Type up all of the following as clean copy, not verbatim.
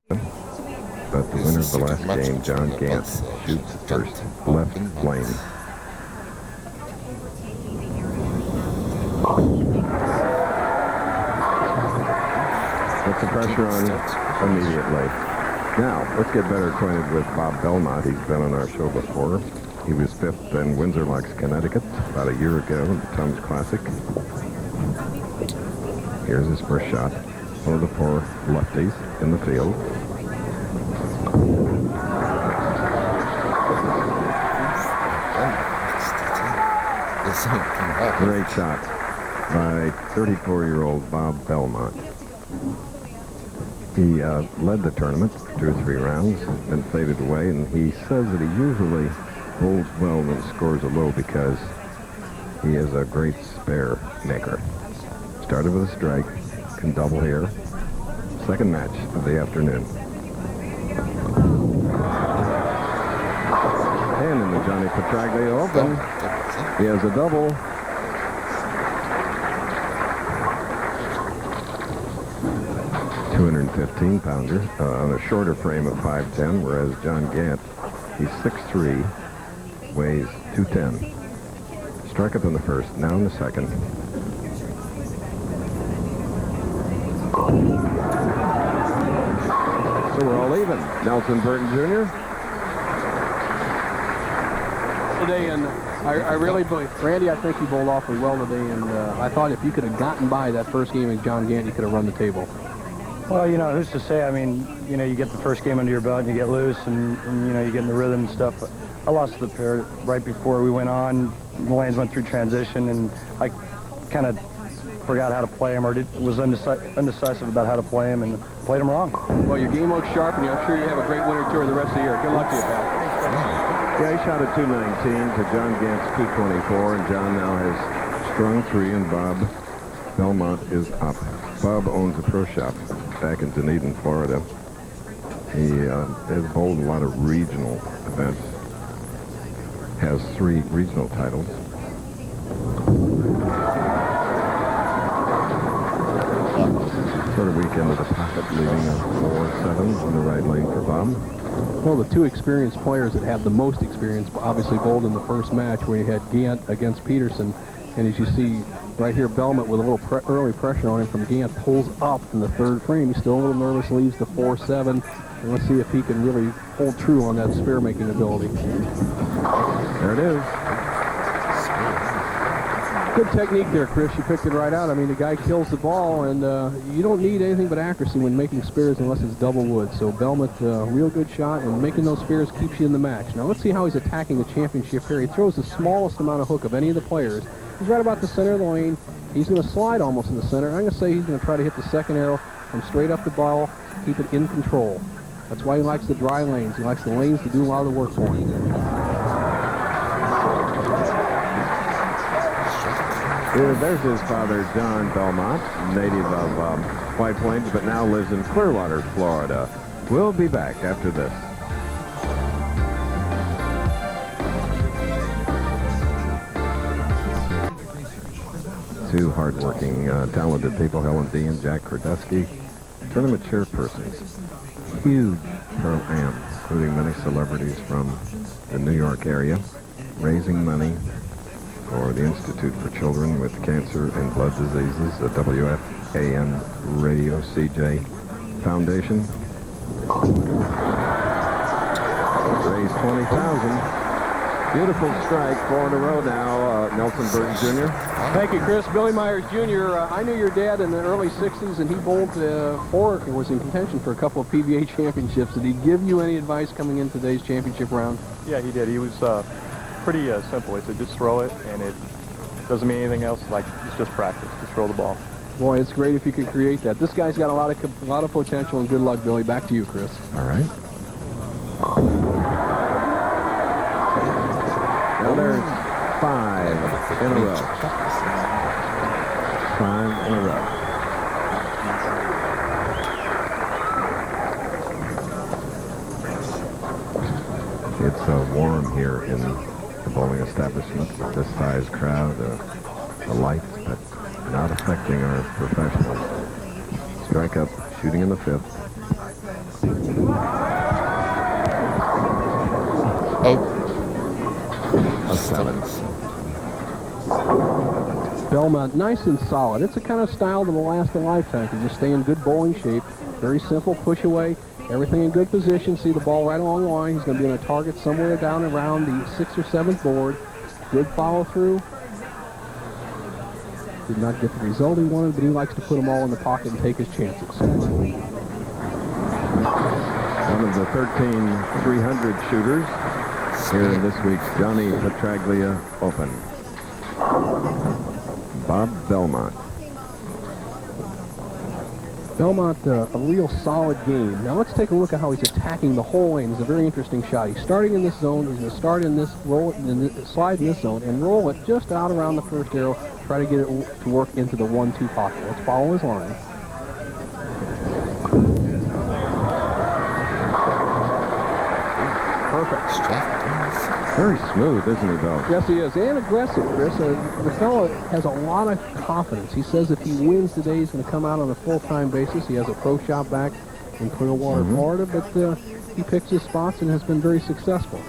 But the winner of the last game, John Gant, shoots at first left lane. Puts the pressure on immediately. Now, let's get better acquainted with Bob Belmont. He's been on our show before. He was fifth in Windsor Locks, Connecticut, about a year ago in the Tums Classic. Here's his first shot. One of the four lefties in the field. Great shot by 34-year-old Bob Belmont. He led the tournament 2 or 3 rounds, then faded away, and he says that he usually bowls well when scores are low because he is a great spare maker. Started with a strike, can double here. Second match of the afternoon. And in the Johnny Petraglia Open, he has a double. $215-pounder on a shorter frame of 5'10", whereas John Gant, he's 6'3", weighs 210. Struck up in the first, now in the second. So we're all even. Nelson Burton Jr. Today, and I really believe, Randy, I think he bowled awfully well today, and I thought if you could have gotten by that first game with John Gant, you could have run the table. Well, you know, who's to say? I mean, you know, you get the first game under your belt and you get loose and you know, you get in the rhythm and stuff. I lost the pair right before we went on. The lanes went through transition, and I kind of forgot how to play him, or was undecisive about how to play him, and played him wrong. Well, your game looks sharp, and I'm sure you have a great winter tour the rest of the year. Good luck to you, pal. Yeah, he shot at 219 to John Gant's 224, and John now has strung 3, and Bob Belmont is up. Bob owns a pro shop back in Dunedin, Florida. He has bowled a lot of regional events. Has 3 regional titles. Sort of weekend of the pocket, leaving a 4-7 on the right lane for Bob. Well, the 2 experienced players that have the most experience obviously bowled in the first match where you had Gant against Peterson. And as you see right here, Belmont with a little early pressure on him from Gant pulls up in the third frame. He's still a little nervous, leaves the 4-7. And let's see if he can really hold true on that spare-making ability. There it is. Good technique there, Chris. You picked it right out. I mean, the guy kills the ball, and you don't need anything but accuracy when making spares unless it's double wood. So Belmont, real good shot, and making those spares keeps you in the match. Now let's see how he's attacking the championship here. He throws the smallest amount of hook of any of the players. He's right about the center of the lane. He's going to slide almost in the center. I'm going to say he's going to try to hit the second arrow from straight up the ball, keep it in control. That's why he likes the dry lanes. He likes the lanes to do a lot of the work for him. There's his father, John Belmont, native of White Plains, but now lives in Clearwater, Florida. We'll be back after this. 2 hardworking, talented people, Helen D. and Jack Kordusky, tournament chairpersons. Huge program, including many celebrities from the New York area, raising money for the Institute for Children with Cancer and Blood Diseases, the WFAN Radio CJ Foundation. Raised $20,000. Beautiful strike, 4 in a row now, Nelson Burton Jr. Thank you, Chris. Billy Myers Jr., I knew your dad in the early 60s, and he bowled was in contention for a couple of PBA championships. Did he give you any advice coming in today's championship round? Yeah, he did. He was pretty simple. He said just throw it, and it doesn't mean anything else. Like, it's just practice. Just throw the ball. Boy, it's great if you could create that. This guy's got a lot of potential, and good luck, Billy. Back to you, Chris. All right. Now there's 5 in a row. 5 in a row. It's warm here in the bowling establishment with this size crowd. The lights, but not affecting our professionals. Strike up, shooting in the 5th. A 7. Belmont, nice and solid. It's a kind of style that will last a lifetime. You just stay in good bowling shape. Very simple, push away, everything in good position. See the ball right along the line. He's going to be on a target somewhere down around the 6th or 7th board. Good follow through. Did not get the result he wanted, but he likes to put them all in the pocket and take his chances. One of the 13 300 shooters here in this week's Johnny Petraglia Open. Bob Belmont. Belmont, a real solid game. Now let's take a look at how he's attacking the whole lane. It's a very interesting shot. He's starting in this zone. He's going to start in this, roll it, and slide in this zone, and roll it just out around the first arrow. Try to get it to work into the 1-2 pocket. Let's follow his line. Perfect. Very smooth, isn't he, Bill? Yes, he is, and aggressive, Chris. The fellow has a lot of confidence. He says if he wins today, he's going to come out on a full-time basis. He has a pro shop back in Clearwater, Florida, but he picks his spots and has been very successful.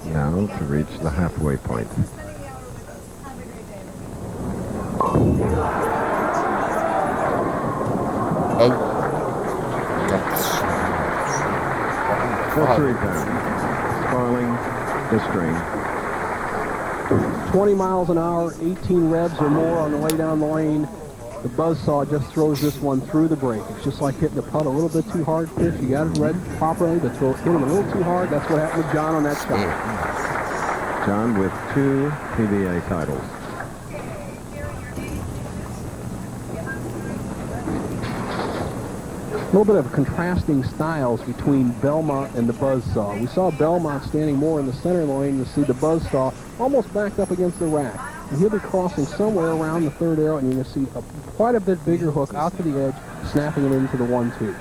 Now to reach the halfway point. That's 3 pounds. Sparling the string. 20 miles an hour, 18 revs or more on the way down the lane. The buzzsaw just throws this one through the break. It's just like hitting the putt a little bit too hard, Chris. You got it read properly, but hit him a little too hard. That's what happened with John on that shot. John with 2 PBA titles. A little bit of contrasting styles between Belmont and the buzzsaw. We saw Belmont standing more in the center of the lane to see the buzzsaw almost backed up against the rack. And he'll be crossing somewhere around the 3rd arrow, and you're going to see quite a bit bigger hook out to the edge, snapping it into the 1-2.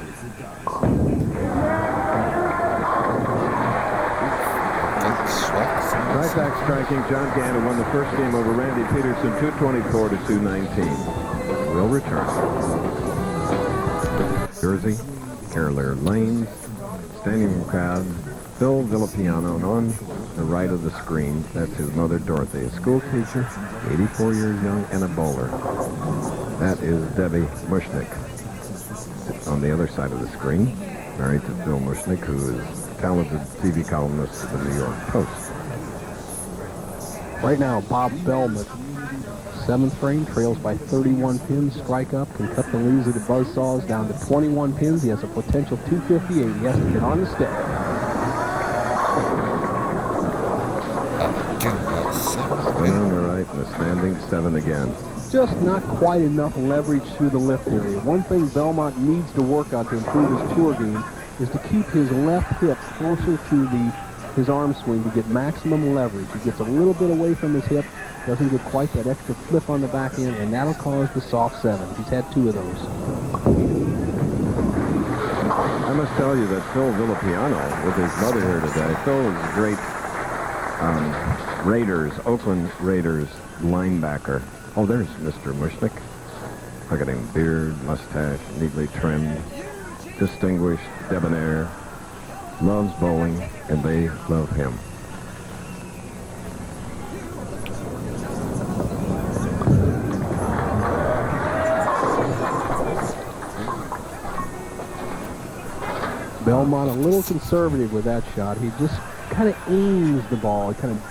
Right back striking, John Gant won the first game over Randy Peterson, 224 to 219. Will return. Jersey, Carolina Lanes, standing room crowd, Phil Villapiano, and on the right of the screen, that's his mother Dorothy, a school teacher, 84 years young, and a bowler. That is Debbie Mushnick. On the other side of the screen, married to Phil Mushnick, who is a talented TV columnist of the New York Post. Right now, Bob Belmont, 7th frame, trails by 31 pins. Strike up, can cut the leads of the buzzsaws down to 21 pins. He has a potential 258. He has to get on the stick. Swing on the right and a standing 7 again. Just not quite enough leverage through the lift area. One thing Belmont needs to work on to improve his tour game is to keep his left hip closer to his arm swing to get maximum leverage. He gets a little bit away from his hip, doesn't get quite that extra flip on the back end, and that'll cause the soft 7. He's had 2 of those. I must tell you that Phil Villapiano, with his mother here today, Phil is a great Oakland Raiders linebacker. Oh, there's Mr. Mushnick. Look at him, beard, mustache, neatly trimmed, distinguished, debonair, loves bowling, and they love him. Belmont a little conservative with that shot. He just kind of aims the ball. He kind of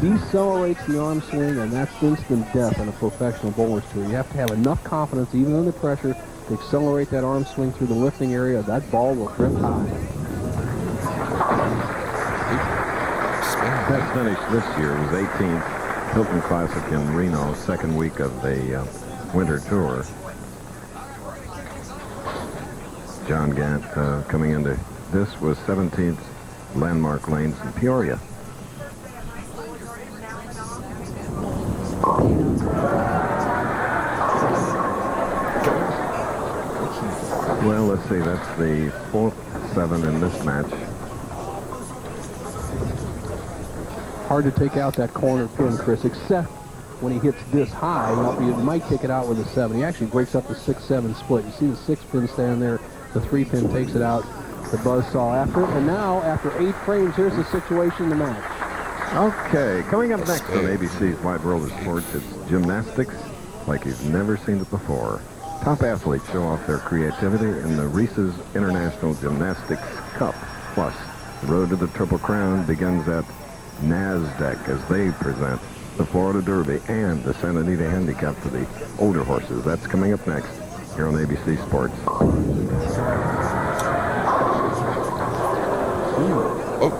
decelerates the arm swing, and that's instant death on a professional bowler's tour. You have to have enough confidence, even under pressure, to accelerate that arm swing through the lifting area. That ball will drift high. Best finish this year was 18th, Hilton Classic in Reno, 2nd week of the winter tour. John Gant coming into this was 17th Landmark Lanes in Peoria. Well, let's see, that's the 4th 7 in this match. Hard to take out that corner pin, Chris, except when he hits this high. You might take it out with a 7. He actually breaks up the 6-7 split. You see the 6 pin standing there The 3-pin takes it out. The buzzsaw after it. And now, after 8 frames, here's the situation in the match. Okay, coming up next on ABC's Wide World of Sports, it's gymnastics like you've never seen it before. Top athletes show off their creativity in the Reese's International Gymnastics Cup. Plus, the road to the Triple Crown begins at NASDAQ as they present the Florida Derby and the Santa Anita Handicap for the older horses. That's coming up next here on ABC Sports.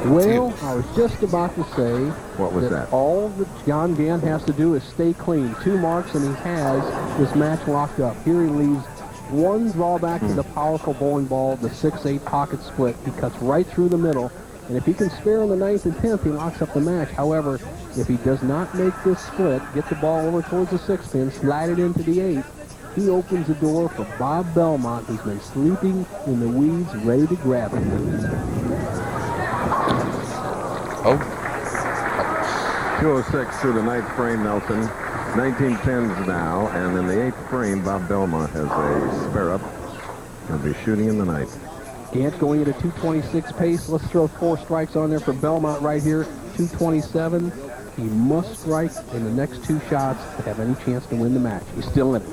Well, I was just about to say What was that? all that John Gant has to do is stay clean. 2 marks, and he has this match locked up. Here he leaves one drawback to the powerful bowling ball, the 6-8 pocket split. He cuts right through the middle, and if he can spare in the 9th and 10th, he locks up the match. However, if he does not make this split, get the ball over towards the 6-pin, slide it into the 8, he opens the door for Bob Belmont, who's been sleeping in the weeds, ready to grab it. 2:06 through the 9th frame, Nelson. 19 pins now, and in the 8th frame, Bob Belmont has a spare up. He'll be shooting in the 9th. Gant going at a 2:26 pace. Let's throw 4 strikes on there for Belmont right here. 2:27. He must strike in the next 2 shots to have any chance to win the match. He's still in it.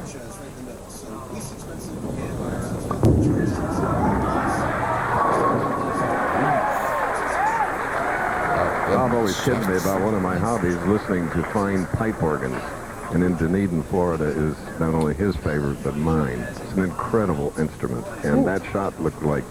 Bob always kidded me about one of my hobbies, listening to fine pipe organs. And in Dunedin, Florida is not only his favorite, but mine. It's an incredible instrument. And that shot looked like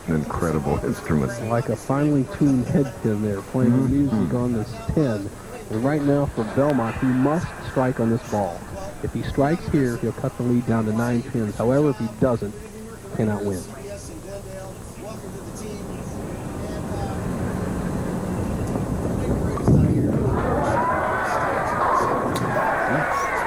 an incredible instrument. Like a finely tuned head pin there, playing the music on this 10. And right now for Belmont, he must strike on this ball. If he strikes here, he'll cut the lead down to 9 pins. However, if he doesn't, he cannot win.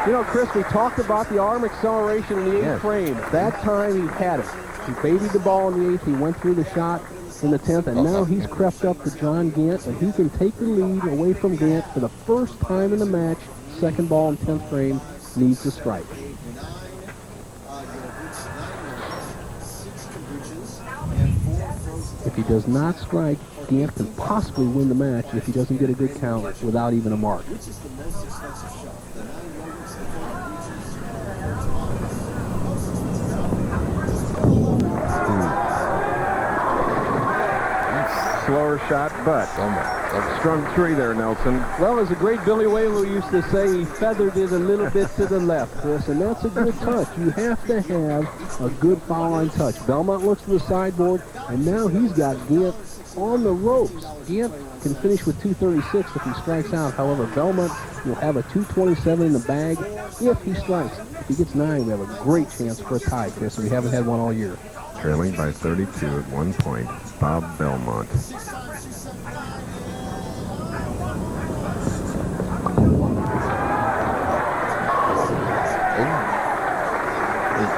You know, Chris, we talked about the arm acceleration in the 8th frame. That time he had it. He babied the ball in the 8th. He went through the shot in the 10th, and now he's crept up to John Gant, and he can take the lead away from Gant for the first time in the match. Second ball in 10th frame, needs to strike. If he does not strike, Gant can possibly win the match if he doesn't get a good count without even a mark. Slower shot, but strung 3 there, Nelson. Well, as the great Billy Whalen used to say, he feathered it a little bit to the left, Chris, and that's a good touch. You have to have a good foul line touch. Belmont looks to the sideboard, and now he's got Gant on the ropes. Gant can finish with 2:36 if he strikes out. However, Belmont will have a 2:27 in the bag if he strikes. If he gets 9, we have a great chance for a tie, Chris, and we haven't had one all year. Trailing by 32 at 1 point, Bob Belmont. His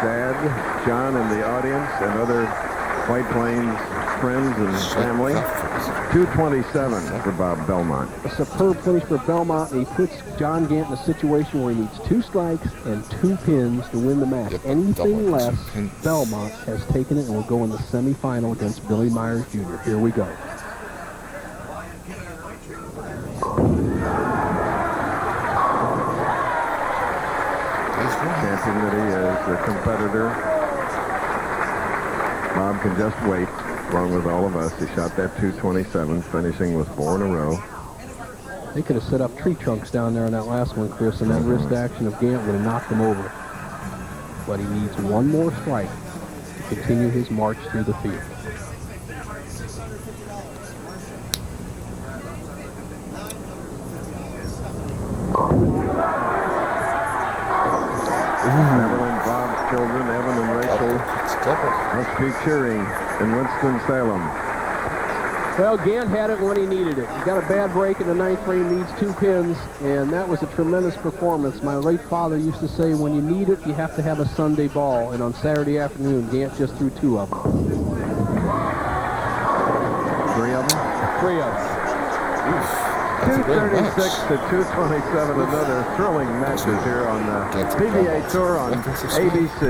dad, John, and the audience, and other White Plains friends and family. 2:27 for Bob Belmont. A superb finish for Belmont, and he puts John Gant in a situation where he needs 2 strikes and 2 pins to win the match. Anything less, Belmont has taken it and will go in the semifinal against Billy Myers Jr. Here we go. Champion that he is, the competitor. Bob can just wait, along with all of us. He shot that 2:27, finishing with 4 in a row. They could have set up tree trunks down there on that last one, Chris, and that wrist action of Gant would have knocked him over. But he needs 1 more strike to continue his march through the field. Evelyn, Bob's children, Evan and Rachel, must be cheering in Winston-Salem. Well, Gant had it when he needed it. He got a bad break in the 9th frame, needs 2 pins, and that was a tremendous performance. My late father used to say, when you need it, you have to have a Sunday ball, and on Saturday afternoon, Gant just threw 2 of them. 3 of them? 3 of them. 2:36 to 2:27, another thrilling matches here on the PBA Tour on ABC.